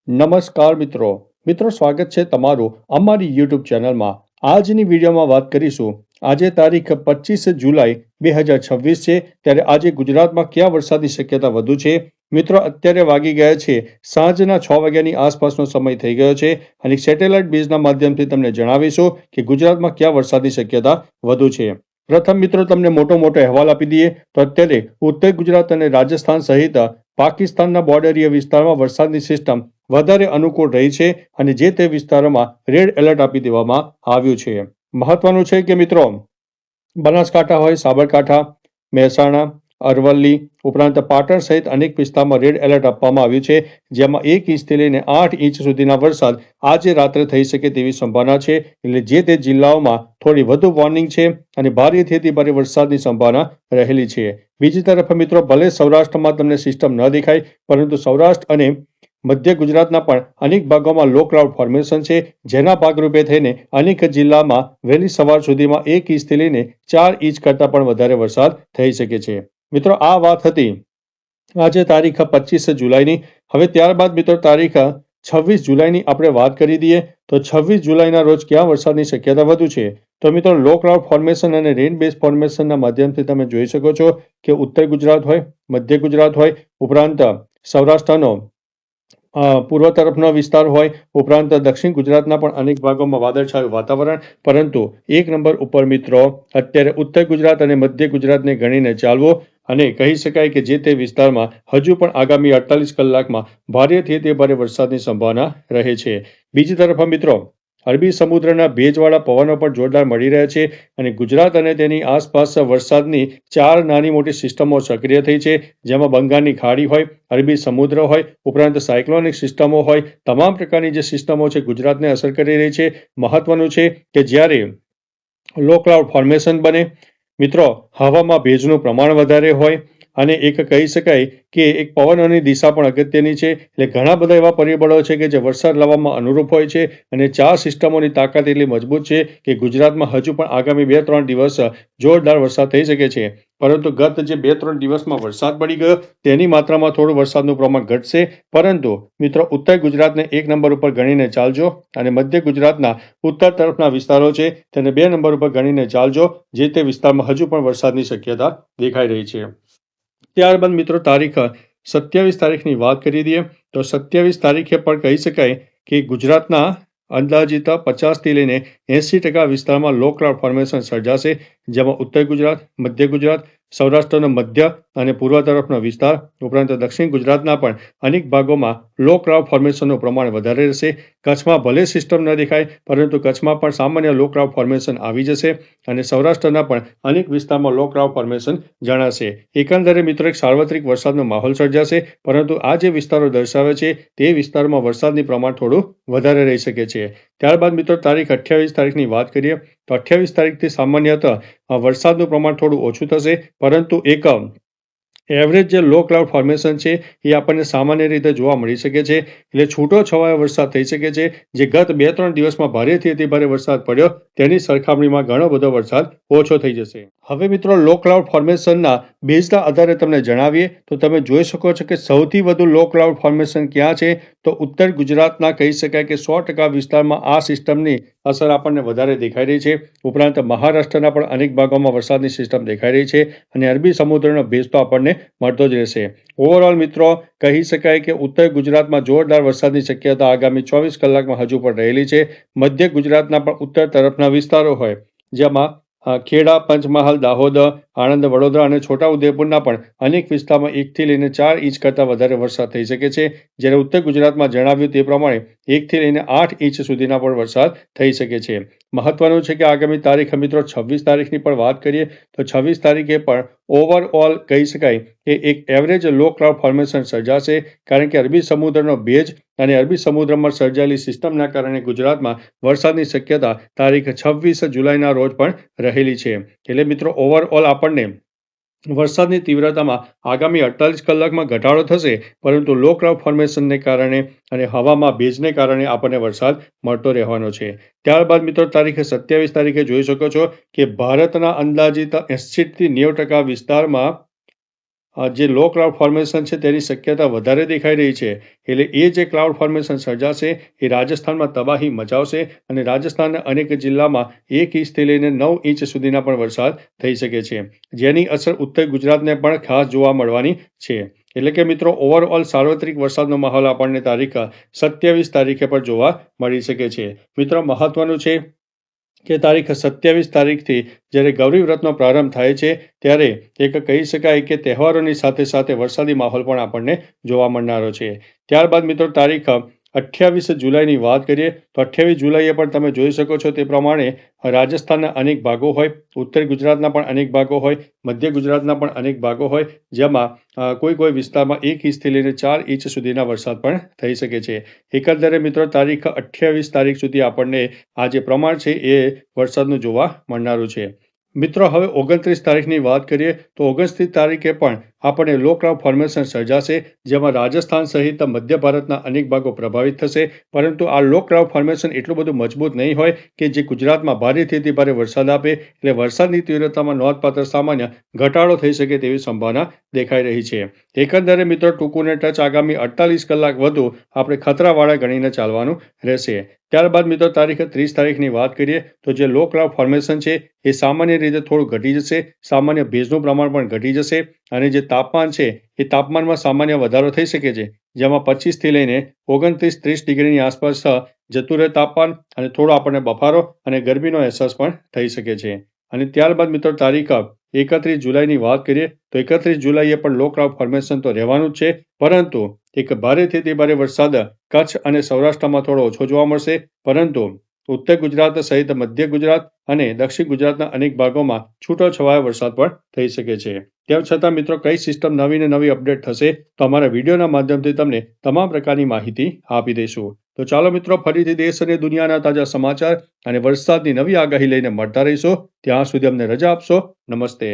નમસ્કાર મિત્રો સ્વાગત છે તમારું અમારી યુટ્યુબ ચેનલમાં। આજની વિડીયોમાં વાત કરીશું આજે તારીખ 25 જુલાઈ 2026 છે ત્યારે આજે ગુજરાતમાં કયા વરસાદની શક્યતા વધુ છે। મિત્રો અત્યારે વાગી ગયા છે સાંજના 6 વાગ્યાની આસપાસનો સમય થઈ ગયો છે અને સેટેલાઇટ બેઝના માધ્યમથી તમને જણાવીશું કે ગુજરાતમાં કયા વરસાદની શક્યતા વધુ છે। પ્રથમ મિત્રો તમને મોટો અહેવાલ આપી દઈએ તો અત્યારે ઉત્તર ગુજરાત અને રાજસ્થાન સહિત પાકિસ્તાનના બોર્ડરીય વિસ્તારમાં વરસાદની સિસ્ટમ વધારે અનુકૂળ રહી છે અને જે તે વિસ્તારોમાં રેડ એલર્ટ આપી દેવામાં આવ્યું છે। મહત્વનું છે કે મિત્રો બનાસકાંઠા હોય, સાબરકાંઠા, મહેસાણા, અરવલ્લી ઉપરાંત પાટણ સહિત અનેક વિસ્તારમાં રેડ એલર્ટ આપવામાં આવ્યું છે, જેમાં 1 ઇંચથી લઈને 8 ઇંચ સુધીના વરસાદ આજે રાત્રે થઈ શકે તેવી સંભાવના છે। એટલે જે તે જિલ્લાઓમાં થોડી વધુ વોર્નિંગ છે અને ભારેથી અતિ ભારે વરસાદની સંભાવના રહેલી છે। બીજી તરફ મિત્રો ભલે સૌરાષ્ટ્રમાં તમને સિસ્ટમ ન દેખાય, પરંતુ સૌરાષ્ટ્ર અને મધ્ય ગુજરાતના પણ અનેક ભાગોમાં લો ક્લાઉડ ફોર્મેશન છે, જેના ભાગરૂપે થઈને અનેક જિલ્લામાં વહેલી સવાર સુધીમાં 1 ઇંચથી લઈને 4 ઇંચ કરતાં પણ વધારે વરસાદ થઈ શકે છે। મિત્રો આ વાત હતી આજે તારીખ 25 જુલાઈની। હવે ત્યારબાદ મિત્રો તારીખ 26 જુલાઈની આપણે વાત કરી દઈએ તો 26 જુલાઈના રોજ ક્યાં વરસાદની શક્યતા વધુ છે। તો મિત્રો લો ક્લાઉડ ફોર્મેશન અને રેન બેઝ ફોર્મેશનના માધ્યમથી તમે જોઈ શકો છો કે ઉત્તર ગુજરાત હોય, મધ્ય ગુજરાત હોય, ઉપરાંત સૌરાષ્ટ્રનો પૂર્વ તરફનો વિસ્તાર હોય, ઉપરાંત દક્ષિણ ગુજરાતના પણ અનેક ભાગોમાં વાદળછાયું વાતાવરણ, પરંતુ 1 નંબર ઉપર મિત્રો અત્યારે ઉત્તર ગુજરાત અને મધ્ય ગુજરાતને ગણીને ચાલવું અને કહી શકાય કે જે તે વિસ્તારમાં હજુ પણ આગામી 48 કલાકમાં ભારેથી અતિ ભારે વરસાદની સંભાવના રહે છે। બીજી તરફ મિત્રો અરબી સમુદ્રના ભેજવાળા પવનો પણ જોરદાર મળી રહ્યા છે અને ગુજરાત અને તેની આસપાસ વરસાદની 4 નાની મોટી સિસ્ટમો સક્રિય થઈ છે, જેમાં બંગાળની ખાડી હોય, અરબી સમુદ્ર હોય, ઉપરાંત સાયક્લોનિક સિસ્ટમો હોય, તમામ પ્રકારની જે સિસ્ટમો છે ગુજરાતને અસર કરી રહી છે। મહત્વનું છે કે જ્યારે લો ક્લાઉડ ફોર્મેશન બને મિત્રો હવામાં ભેજનું પ્રમાણ વધારે હોય અને એક કહી શકાય કે એક પવનોની દિશા પણ અગત્યની છે। એટલે ઘણા બધા એવા પરિબળો છે કે જે વરસાદ લાવવામાં અનુરૂપ હોય છે અને 4 સિસ્ટમોની તાકાત એટલી મજબૂત છે કે ગુજરાતમાં હજુ પણ આગામી 2-3 દિવસ જોરદાર વરસાદ થઈ શકે છે। પરંતુ ગત જે 2-3 દિવસમાં વરસાદ પડી ગયો તેની માત્રામાં થોડું વરસાદનું પ્રમાણ ઘટશે, પરંતુ મિત્રો ઉત્તર ગુજરાતને 1 નંબર ઉપર ગણીને ચાલજો અને મધ્ય ગુજરાતના ઉત્તર તરફના વિસ્તારો છે તેને 2 નંબર ઉપર ગણીને ચાલજો, જે તે વિસ્તારમાં હજુ પણ વરસાદની શક્યતા દેખાઈ રહી છે। ત્યારબાદ મિત્રો તારીખ 27 તારીખની વાત કરી દઈએ તો 27 તારીખે પણ કહી શકાય કે ગુજરાતના અંદાજિત 50થી લઈને 80% વિસ્તારમાં લો ક્લાઉડ ફોર્મેશન સર્જાશે, જેમાં ઉત્તર ગુજરાત, મધ્ય ગુજરાત, સૌરાષ્ટ્રનો મધ્ય અને પૂર્વ તરફનો વિસ્તાર ઉપરાંત દક્ષિણ ગુજરાતના પણ અનેક ભાગોમાં લો ક્લાઉડ ફોર્મેશનનું પ્રમાણ વધારે રહેશે। કચ્છમાં ભલે સિસ્ટમ ન દેખાય, પરંતુ કચ્છમાં પણ સામાન્ય લો ક્લાઉડ ફોર્મેશન આવી જશે અને સૌરાષ્ટ્રના પણ અનેક વિસ્તારમાં લો ક્લાઉડ ફોર્મેશન જણાશે। એકંદરે મિત્રો એક સાર્વત્રિક વરસાદનો માહોલ સર્જાશે, પરંતુ આ જે વિસ્તારો દર્શાવે છે તે વિસ્તારમાં વરસાદની પ્રમાણ થોડું વધારે રહી શકે છે। ત્યારબાદ મિત્રો તારીખ 28 તારીખની વાત કરીએ તો 28 તારીખથી સામાન્યતઃ વરસાદનું પ્રમાણ થોડું ઓછું થશે, પરંતુ એક એવરેજ જે લો ક્લાઉડ ફોર્મેશન છે એ આપણને સામાન્ય રીતે જોવા મળી શકે છે। એટલે છૂટો છવાયો વરસાદ થઈ શકે છે, જે ગત 2-3 દિવસમાં ભારેથી અતિ ભારે વરસાદ પડ્યો તેની સરખામણીમાં ઘણો બધો વરસાદ ઓછો થઈ જશે। હવે મિત્રો લો ક્લાઉડ ફોર્મેશનના બેઝના આધારે તમને જણાવીએ તો તમે જોઈ શકો છો કે સૌથી વધુ લો ક્લાઉડ ફોર્મેશન ક્યાં છે તો ઉત્તર ગુજરાતના કહી શકાય કે 100% વિસ્તારમાં આ સિસ્ટમની અસર આપણને વધારે દેખાઈ રહી છે। ઉપરાંત મહારાષ્ટ્રના પણ અનેક ભાગોમાં વરસાદની સિસ્ટમ દેખાઈ રહી છે અને અરબી સમુદ્રનો ભેજ તો આપણને મળતો જ રહેશે। ઓવરઓલ મિત્રો કહી શકાય કે ઉત્તર ગુજરાતમાં જોરદાર વરસાદની શક્યતા આગામી 24 કલાકમાં હજુ પણ રહેલી છે। મધ્ય ગુજરાતના પણ ઉત્તર તરફના વિસ્તારો હોય, જેમાં ખેડા, પંચમહાલ, દાહોદ, આણંદ, વડોદરા અને છોટાઉદેપુરના પણ અનેક વિસ્તારમાં 1થી લઈને 4 ઇંચ કરતાં વધારે વરસાદ થઈ શકે છે, જ્યારે ઉત્તર ગુજરાતમાં જણાવ્યું તે પ્રમાણે 1થી લઈને 8 ઇંચ સુધીના પણ વરસાદ થઈ શકે છે। મહત્વનું છે કે આગામી તારીખ મિત્રો 26 તારીખની પણ વાત કરીએ તો 26 તારીખે પણ ઓવરઓલ કહી શકાય કે એક એવરેજ લો ક્લાઉડ ફોર્મેશન સર્જાશે, કારણ કે અરબી સમુદ્રનો ભેજ અને અરબી સમુદ્રમાં સર્જાયેલી સિસ્ટમના કારણે ગુજરાતમાં વરસાદની શક્યતા તારીખ 26 જુલાઈના રોજ પણ રહેલી છે। એટલે મિત્રો ઓવરઓલ આપણને વરસાદની તીવ્રતામાં આગામી 48 કલાકમાં ઘટાડો થશે, પરંતુ લો ક્લાઉડ ફોર્મેશનને કારણે અને હવામાં ભેજને કારણે આપણને વરસાદ મળતો રહેવાનો છે। ત્યારબાદ મિત્રો તારીખ 27 તારીખે જોઈ શકો છો કે ભારતના અંદાજિત 80થી 90% વિસ્તારમાં જે લો ક્લાઉડ ફોર્મેશન છે તેની શક્યતા વધારે દેખાઈ રહી છે. એટલે એ જે ક્લાઉડ ફોર્મેશન સર્જાશે એ રાજસ્થાનમાં તબાહી મચાવશે અને રાજસ્થાનના અનેક જિલ્લામાં 1 ઇંચથી લઈને 9 ઇંચ સુધીના પણ વરસાદ થઈ શકે છે, જેની અસર ઉત્તર ગુજરાતને પણ ખાસ જોવા મળવાની છે. એટલે કે મિત્રો ઓવરઓલ સાર્વત્રિક વરસાદનો માહોલ આપણને તારીખ 27 તારીખે પણ જોવા મળી શકે છે. મિત્રો મહત્વનું છે કે તારીખ 27 તારીખથી જ્યારે ગૌરી વ્રતનો પ્રારંભ થાય છે ત્યારે એક કહી શકાય કે તહેવારોની સાથે સાથે વરસાદી માહોલ પણ આપણને જોવા મળનારો છે. ત્યારબાદ મિત્રો તારીખ 28 જુલાઈની વાત કરીએ તો 28 જુલાઈએ પણ તમે જોઈ શકો છો તે પ્રમાણે રાજસ્થાનના અનેક ભાગો હોય, ઉત્તર ગુજરાતના પણ અનેક ભાગો હોય, મધ્ય ગુજરાતના પણ અનેક ભાગો હોય, જેમાં કોઈ વિસ્તારમાં 1 ઇંચથી લઈને 4 ઇંચ સુધીના વરસાદ પણ થઈ શકે છે. એકંદરે મિત્રો તારીખ 28 તારીખ સુધી આપણને આ જે પ્રમાણ છે એ વરસાદનું જોવા મળનારું છે. મિત્રો હવે 29 તારીખની વાત કરીએ તો 29 તારીખે પણ આપણને લો ક્લાઉડ ફોર્મેશન સર્જાશે, જેમાં રાજસ્થાન સહિત મધ્ય ભારતના અનેક ભાગો પ્રભાવિત થશે. પરંતુ આ લો ક્લાઉડ ફોર્મેશન એટલું બધું મજબૂત નહીં હોય કે જે ગુજરાતમાં ભારેથી અતિ ભારે વરસાદ આપે, એટલે વરસાદની તીવ્રતામાં નોંધપાત્ર સામાન્ય ઘટાડો થઈ શકે તેવી સંભાવના દેખાઈ રહી છે. એકંદરે મિત્રો ટૂંકુને ટચ આગામી 48 કલાક વધુ આપણે ખતરાવાળા ગણીને ચાલવાનું રહેશે. ત્યારબાદ મિત્રો તારીખ 30 તારીખની વાત કરીએ તો જે લો ક્લાઉડ ફોર્મેશન છે એ સામાન્ય રીતે થોડું ઘટી જશે, સામાન્ય ભેજનું પ્રમાણ પણ ઘટી જશે અને જે તાપમાન છે એ તાપમાનમાં સામાન્ય વધારો થઈ શકે છે, જેમાં 25થી લઈને 29-30 ડિગ્રીની આસપાસ જતું રહે તાપમાન અને થોડો આપણને બફારો અને ગરમીનો અહેસાસ પણ થઈ શકે છે. અને ત્યારબાદ મિત્રો તારીખ 31 જુલાઈની વાત કરીએ તો 31 જુલાઈએ પણ લો ક્લાઉડ ફોર્મેશન તો રહેવાનું જ છે, પરંતુ એક ભારેથી અતિ ભારે વરસાદ કચ્છ અને સૌરાષ્ટ્રમાં થોડો ઓછો જોવા મળશે, પરંતુ ઉત્તર ગુજરાત સહિત મધ્ય ગુજરાત અને દક્ષિણ ગુજરાતના અનેક ભાગોમાં છૂટોછવાયો વરસાદ પણ થઈ શકે છે. તેમ છતાં મિત્રો કઈ સિસ્ટમ નવી ને નવી અપડેટ થશે તો અમારા વિડીયોના માધ્યમથી તમને તમામ પ્રકારની માહિતી આપી દઈશું. તો ચાલો મિત્રો ફરીથી દેશ અને દુનિયાના તાજા સમાચાર અને વરસાદની નવી આગાહી લઈને મળતા રહીશું. ત્યાં સુધી અમને રજા આપશો. નમસ્તે.